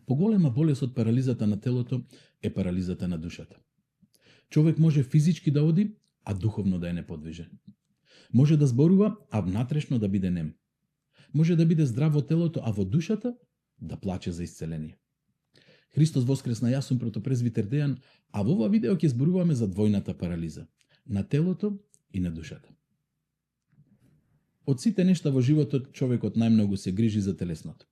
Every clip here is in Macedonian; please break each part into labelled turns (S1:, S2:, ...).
S1: Поголема болест од парализата на телото е парализата на душата. Човек може физички да оди, а духовно да е неподвижен. Може да зборува, а внатрешно да биде нем. Може да биде здрав во телото, а во душата да плаче за исцеление. Христос воскресна, јас сум протопрезвитер Дејан, а во ова видео ќе зборуваме за двојната парализа, на телото и на душата. Од сите нешта во животот, човекот најмногу се грижи за телесното.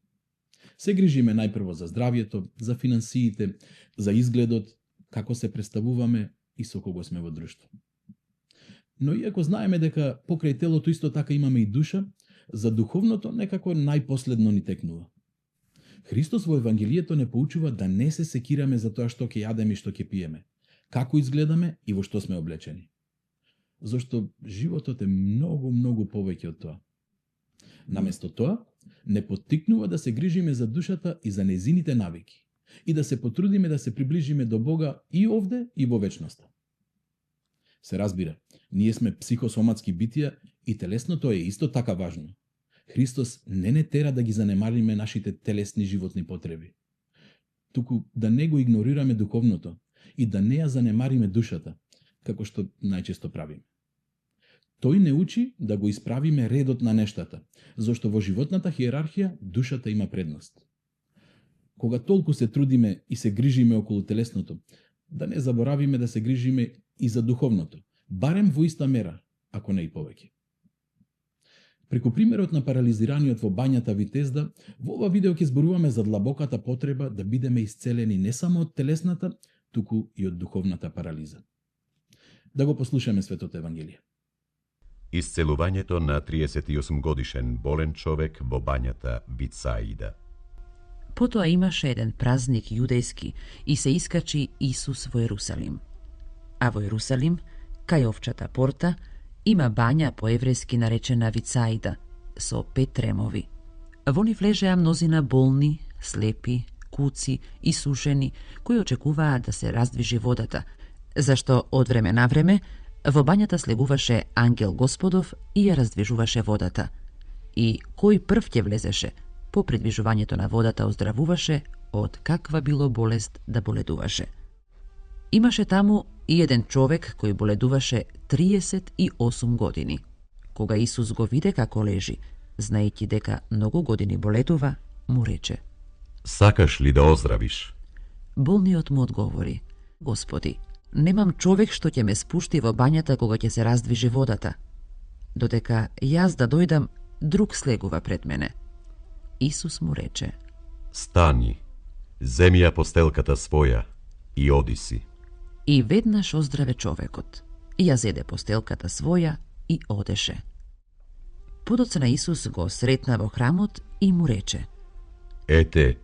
S1: Се грижиме најпрво за здравјето, за финансиите, за изгледот, како се представуваме и со кого сме во друштво. Но иако знаеме дека покрај телото исто така имаме и душа, за духовното некако најпоследно ни текнува. Христос во Евангелието не поучува да не се секираме за тоа што ќе јадеме и што ќе пиеме, како изгледаме и во што сме облечени. Зошто животот е многу повеќе од тоа. Наместо тоа, не поттикнува да се грижиме за душата и за незините навики и да се потрудиме да се приближиме до Бога и овде и во вечноста. Се разбира, ние сме психосоматски битија и телесното е исто така важно. Христос не тера да ги занемариме нашите телесни животни потреби, туку да не го игнорираме духовното и да не ја занемариме душата, како што најчесто правиме. Тој не учи да го исправиме редот на нештата, зашто во животната хиерархија душата има предност. Кога толку се трудиме и се грижиме околу телесното, да не заборавиме да се грижиме и за духовното, барем во иста мера, ако не и повеќе. Преку примерот на парализираниот во бањата Витезда, во ова видео ќе зборуваме за длабоката потреба да бидеме исцелени не само од телесната, туку и од духовната парализа. Да го послушаме Светото Евангелие.
S2: Исцелувањето на 38 годишен болен човек во бањата Вицаида.
S3: Потоа имаше еден празник јудејски и се искачи Исус во Ерусалим. А во Ерусалим, кај овчата порта, има бања по еврејски наречена Вицаида, со 5 тремови. Во нив лежеа мнозина болни, слепи, куци и сушени, кои очекуваа да се раздвижи водата, зашто од време на време во бањата слегуваше ангел Господов и ја раздвижуваше водата. И кој прв ќе влезеше, по придвижувањето на водата оздравуваше од каква било болест да боледуваше. Имаше таму и еден човек кој боледуваше 38 години. Кога Исус го виде како лежи, знаејќи дека многу години боледува, му рече:
S2: Сакаш ли да оздравиш?
S3: Болниот му одговори: Господи, немам човек што ќе ме спушти во бањата кога ќе се раздвижи водата. Додека јас да дојдам, друг слегува пред мене. Исус му рече:
S2: Стани, земи ја постелката своја и оди си.
S3: И веднаш оздраве човекот, и ја зеде постелката своја и одеше. Подоцна Исус го сретна во храмот и му рече:
S2: Ете,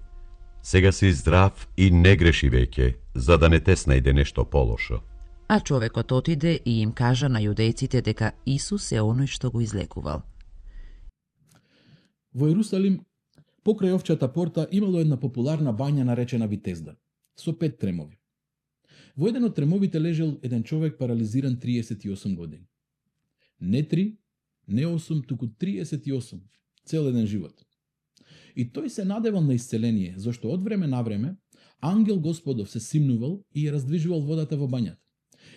S2: сега си здрав и не греши веќе, за да не те снајде нешто полошо.
S3: А човекот отиде и им кажа на јудејците дека Исус е оној што го излекувал.
S1: Во Ерусалим, покрај овчата порта, имало една популарна бања наречена Витезда, со 5 тремови. Во еден од тремовите лежел еден човек парализиран 38 години. Не 3, не 8, туку 38, цел еден живот. И тој се надевал на исцеление, зашто од време на време ангел Господов се симнувал и ја раздвижувал водата во бањата.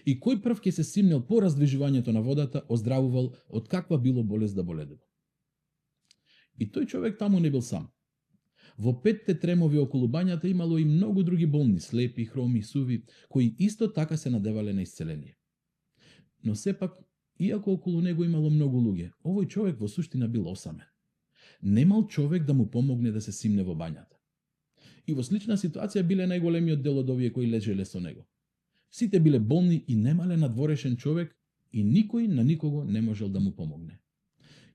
S1: И кој прв ќе се симнел по раздвижувањето на водата, оздравувал од каква било болест да боледува. И тој човек таму не бил сам. Во 5 тремови околу бањата имало и многу други болни, слепи, хроми, суви, кои исто така се надевале на исцеление. Но сепак, иако околу него имало многу луѓе, овој човек во суштина бил осамен. Немал човек да му помогне да се симне во бањата. И во слична ситуација биле најголемиот дел од овие кои лежеле со него. Сите биле болни и немале надворешен човек и никој на никого не можел да му помогне.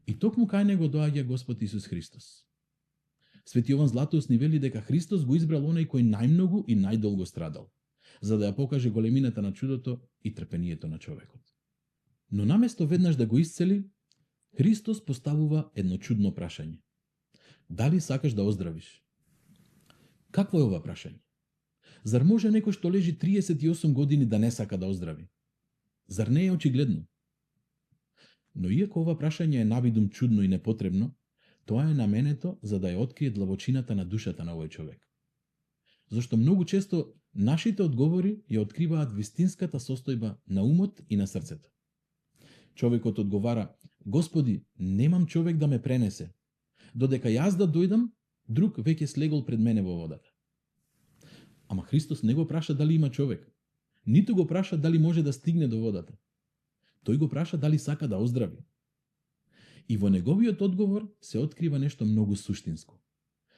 S1: И токму кај него доаѓа Господ Исус Христос. Свети Јован Златоуст ни вели дека Христос го избрал оној кој најмногу и најдолго страдал, за да ја покаже големината на чудото и трпението на човекот. Но наместо веднаш да го исцели, Христос поставува едно чудно прашање. Дали сакаш да оздравиш? Какво е ова прашање? Зар може некој што лежи 38 години да не сака да оздрави? Зар не е очигледно? Но иако ова прашање е навидум чудно и непотребно, тоа е наменето за да ја открие длабочината на душата на овој човек. зашто многу често нашите одговори ја откриваат вистинската состојба на умот и на срцето. Човекот одговара: Господи, немам човек да ме пренесе. Додека јас да дојдам, друг веќе слегол пред мене во водата. Ама Христос не го праша дали има човек. Ниту го праша дали може да стигне до водата. Тој го праша дали сака да оздрави. И во неговиот одговор се открива нешто многу суштинско.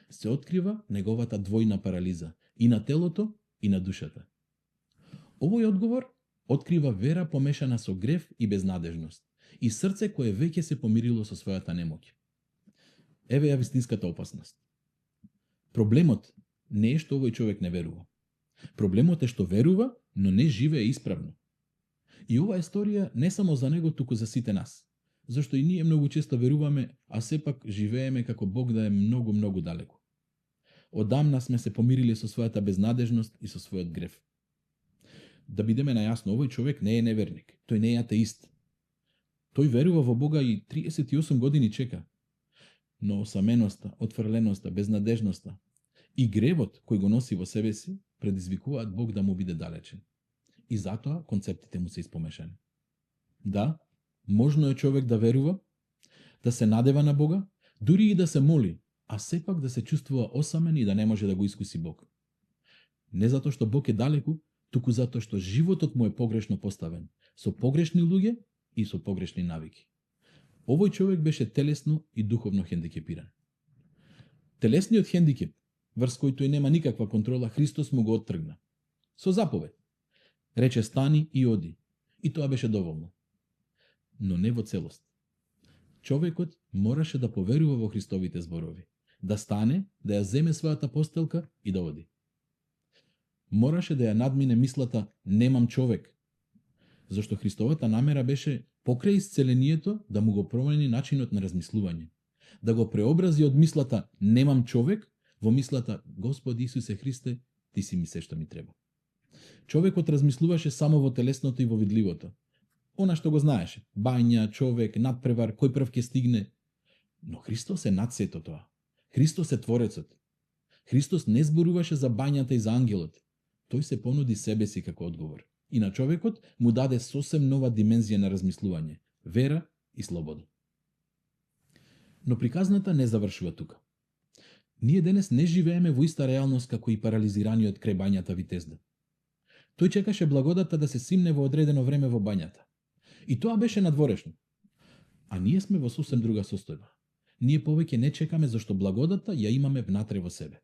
S1: Се открива неговата двојна парализа, и на телото, и на душата. Овој одговор открива вера помешана со грев и безнадежност, и срце кое веќе се помирило со својата немоќ. Еве ја вистинската опасност. Проблемот не е што овој човек не верува. Проблемот е што верува, но не живее исправно. И оваа историја не само за него, туку за сите нас. Зашто и ние многу често веруваме, а сепак живееме како Бог да е многу далеку. Одамна сме се помирили со својата безнадежност и со својот грев. Да бидеме најасно, овој човек не е неверник, тој не е атеист. Тој верува во Бога и 38 години чека. Но осаменоста, отфрленоста, безнадежноста и гревот кој го носи во себе си предизвикуваат Бог да му биде далечен. И затоа концептите му се испомешани. Да, можно е човек да верува, да се надева на Бога, дури и да се моли, а сепак да се чувствува осамен и да не може да го искуси Бог. Не затоа што Бог е далеку, туку затоа што животот му е погрешно поставен, со погрешни луѓе и со погрешни навики. Овој човек беше телесно и духовно хендикепиран. Телесниот хендикеп, врз кој тој нема никаква контрола, Христос му го оттргна. Со заповед. Рече: стани и оди. И тоа беше доволно. Но не во целост. Човекот мораше да поверува во Христовите зборови, да стане, да ја земе својата постелка и да оди. Мораше да ја надмине мислата немам човек, зашто Христовата намера беше покрај исцелението да му го промени начинот на размислување, да го преобрази од мислата немам човек во мислата Господи Исусе Христе, ти си ми се што ми треба. Човекот размислуваше само во телесното и во видливото. Она што го знаеше, бања, човек, надпревар, кој прв ќе стигне. Но Христос е над сето тоа. Христос е Творецот. Христос не зборуваше за бањата и за ангелот. Тој се понуди себе си како одговор. И на човекот му даде сосем нова димензија на размислување, вера и слобода. Но приказната не завршува тука. Ние денес не живееме во иста реалност како и парализираниот крај бањата Витезда. Тој чекаше благодата да се симне во одредено време во бањата. И тоа беше надворешно. А ние сме во сосем друга состојба. Ние повеќе не чекаме зашто благодата ја имаме внатре во себе.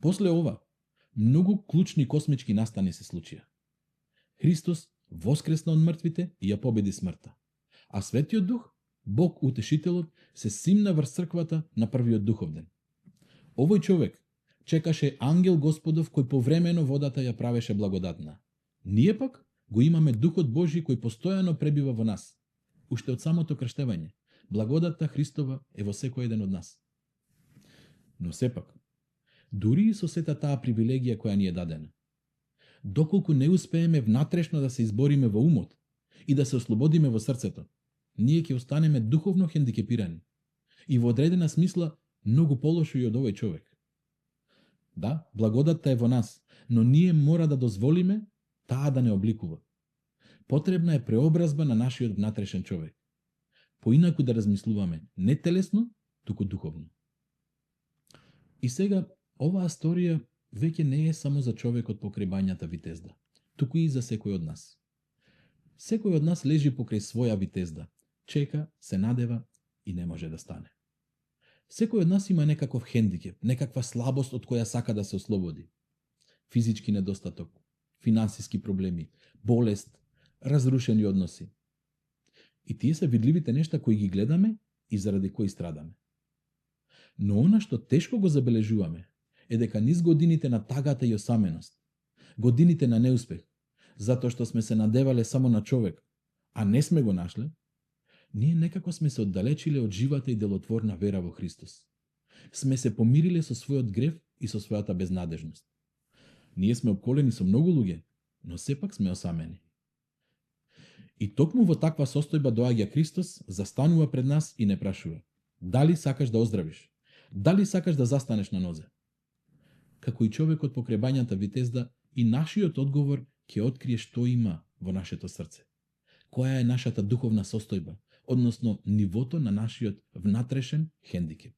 S1: После ова, многу клучни космички настани се случија. Христос воскресна од мртвите и ја победи смртта. А Светиот Дух, Бог Утешителот, се симна врз црквата на првиот духовден. Овој човек чекаше ангел Господов кој повремено водата ја правеше благодатна. Ние пак го имаме Духот Божи кој постојано пребива во нас. Уште од самото крштевање, благодата Христова е во секој еден од нас. Но сепак, дури и со сета таа привилегија која ни е дадена, доколку не успееме внатрешно да се избориме во умот и да се ослободиме во срцето, ние ќе останеме духовно хендикепирани и во одредена смисла многу полошо и од овој човек. Да, благодатта е во нас, но ние мора да дозволиме таа да не обликува. Потребна е преобразба на нашиот внатрешен човек. Поинаку да размислуваме не телесно, туку духовно. И сега, оваа историја веќе не е само за човекот покрај бањата Витезда, туку и за секој од нас. Секој од нас лежи покрај своја Витезда, чека, се надева и не може да стане. Секој од нас има некаков хендикеп, некаква слабост од која сака да се ослободи. Физички недостаток, финансиски проблеми, болест, разрушени односи. И тие се видливите нешта кои ги гледаме и заради кои страдаме. Но она што тешко го забележуваме е дека низ годините на тагата и осаменост, годините на неуспех, затоа што сме се надевале само на човек, а не сме го нашле, ние некако сме се оддалечиле од живата и делотворна вера во Христос. Сме се помириле со својот грев и со својата безнадежност. Ние сме обколени со многу луѓе, но сепак сме осамени. И токму во таква состојба доаѓа Христос, застанува пред нас и не прашува: дали сакаш да оздравиш? Дали сакаш да застанеш на нозе? како и човекот покрај бањата Витезда, и нашиот одговор ќе открие што има во нашето срце. Која е нашата духовна состојба, односно нивото на нашиот внатрешен хендикеп.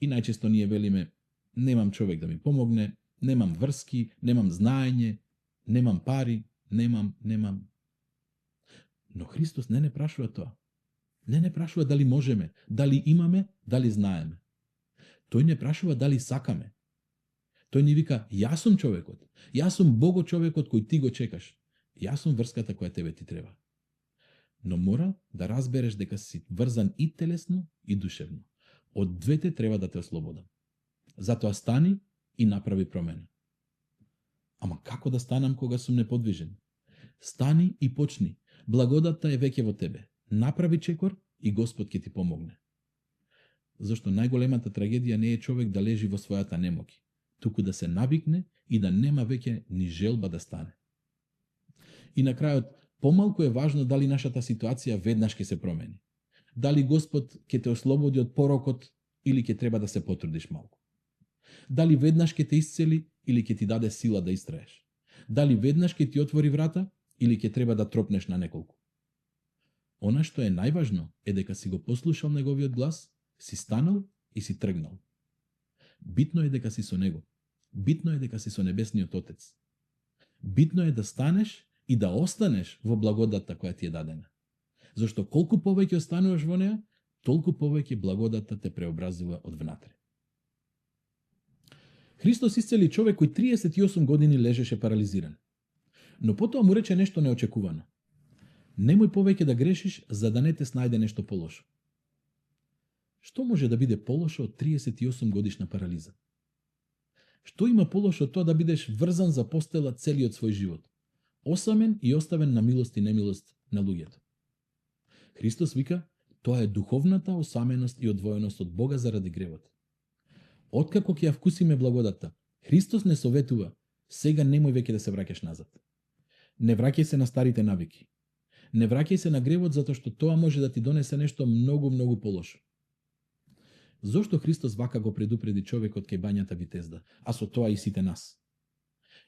S1: И најчесто ние велиме: немам човек да ми помогне, немам врски, немам знаење, немам пари, немам. Но Христос не прашува тоа. Не прашува дали можеме, дали имаме, дали знаеме. Тој не прашува дали сакаме. Тој ни вика: јас сум човекот, јас сум Бого човекот кој ти го чекаш, јас сум врската која тебе ти треба. Но мора да разбереш дека си врзан и телесно и душевно. Од двете треба да те ослободам. Затоа стани и направи промена. Ама како да станам кога сум неподвижен? Стани и почни. Благодатта е веќе во тебе. Направи чекор и Господ ќе ти помогне. Зашто најголемата трагедија не е човек да лежи во својата немоќ, туку да се навикне и да нема веќе ни желба да стане. И на крајот, помалку е важно дали нашата ситуација веднаш ќе се промени. Дали Господ ќе те ослободи од порокот или ќе треба да се потрудиш малку. Дали веднаш ќе те исцели или ќе ти даде сила да истраеш. Дали веднаш ќе ти отвори врата или ќе треба да тропнеш на неколку. Она што е најважно е дека си го послушал неговиот глас, си станал и си тргнал. Битно е дека си со него. Битно е дека си со небесниот Отец. Битно е да станеш и да останеш во благодатта која ти е дадена. Зашто колку повеќе остануваш во неа, толку повеќе благодатта те преобразува од внатре. Христос исцели човек кој 38 години лежеше парализиран. Но потоа му рече нешто неочекувано. Немој повеќе да грешиш, за да не те снајде нешто полошо. Што може да биде полошо од 38 годишна парализа? Што има полошо тоа да бидеш врзан за постела целиот свој живот, осамен и оставен на милост и немилост на луѓето? Христос вика, тоа е духовната осаменост и одвоеност од Бога заради гревот. Откако ќе ја вкусиме благодатта, Христос не советува: сега немој веќе да се враќаш назад. Не враќај се на старите навики. Не враќај се на гревот, затоа што тоа може да ти донесе нешто многу полошо. Зошто Христос вака го предупреди човекот кај бањата Витезда, а со тоа и сите нас?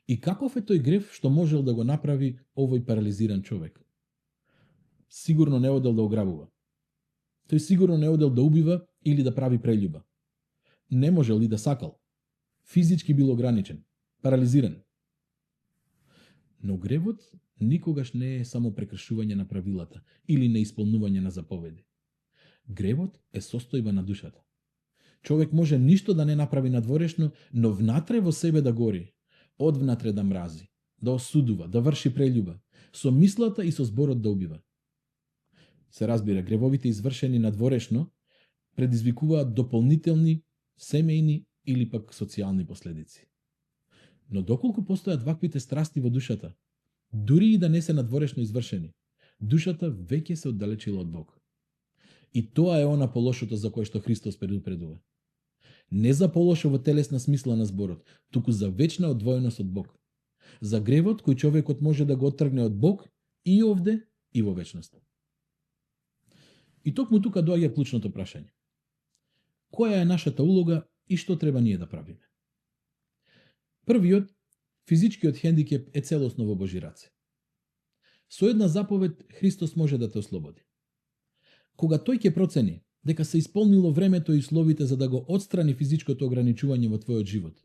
S1: И каков е тој грев што можел да го направи овој парализиран човек? Сигурно не одел да ограбува. Тој сигурно не одел да убива или да прави прељуба. Не можел и да сакал. Физички бил ограничен, парализиран. Но гревот никогаш не е само прекршување на правилата или неисполнување на заповеди. Гревот е состојба на душата. Човек може ништо да не направи надворешно, но внатре во себе да гори, одвнатре да мрази, да осудува, да врши прељуба, со мислата и со зборот да убива. Се разбира, гревовите извршени надворешно предизвикуваат дополнителни семејни или пак социјални последици. Но доколку постојат ваквите страсти во душата, дури и да не се надворешно извршени, душата веќе се оддалечила од Бог. И тоа е она полошото за кое што Христос предупредува. Не за полошо во телесна смисла на зборот, туку за вечна одвоеност од Бог. За гревот кој човекот може да го оттргне од Бог и овде и во вечноста. И токму тука доаѓа клучното прашање. Која е нашата улога и што треба ние да правиме? Првиот, физичкиот хендикеп е целосно во Божи раце. Со една заповед Христос може да те ослободи. Кога тој ќе процени дека се исполнило времето и условите за да го отстрани физичкото ограничување во твојот живот,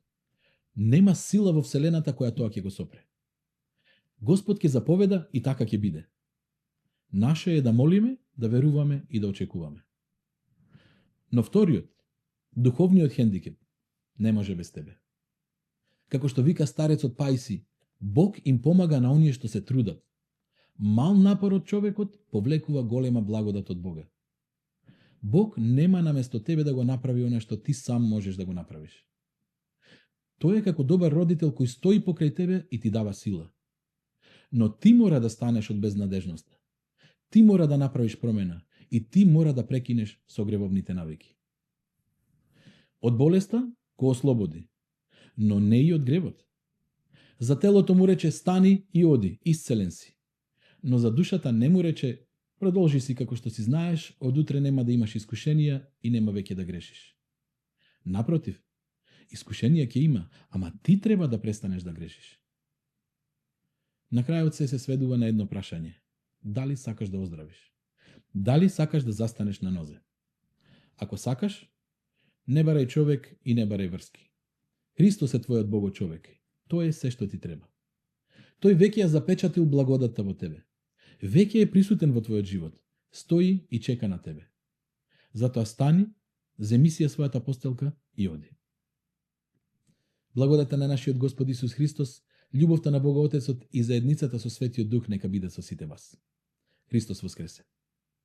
S1: нема сила во вселената која тоа ќе го сопре. Господ ќе заповеда и така ќе биде. Наше е да молиме, да веруваме и да очекуваме. Но вториот, духовниот хендикеп, не може без тебе. Како што вика старецот Пајси, Бог им помага на оние што се трудат. Мал напор од човекот повлекува голема благодат од Бога. Бог нема наместо тебе да го направи она што ти сам можеш да го направиш. Тој е како добар родител кој стои покрај тебе и ти дава сила. Но ти мора да станеш од безнадежноста. Ти мора да направиш промена и ти мора да прекинеш со гревовните навики. Од болеста го ослободи, но не и од гревот. За телото му рече стани и оди, исцелен си. Но за душата не му рече продолжи си како што си знаеш, од утре нема да имаш искушенија и нема веќе да грешиш. Напротив, Искушение ќе има, ама ти треба да престанеш да грешиш. На крајот се сведува на едно прашање. Дали сакаш да оздравиш? Дали сакаш да застанеш на нозе? Ако сакаш, не барај човек и не барај врски. Христос е твојот Богочовек. Тој е се што ти треба. Тој веќе ја запечатил благодатта во тебе. Веќе е присутен во твојот живот. Стои и чека на тебе. Затоа стани, земи си ја својата постелка и оди. Благодата на нашиот Господ Исус Христос, љубовта на Бога Отецот и заедницата со Светиот Дух нека биде со сите вас. Христос воскресе!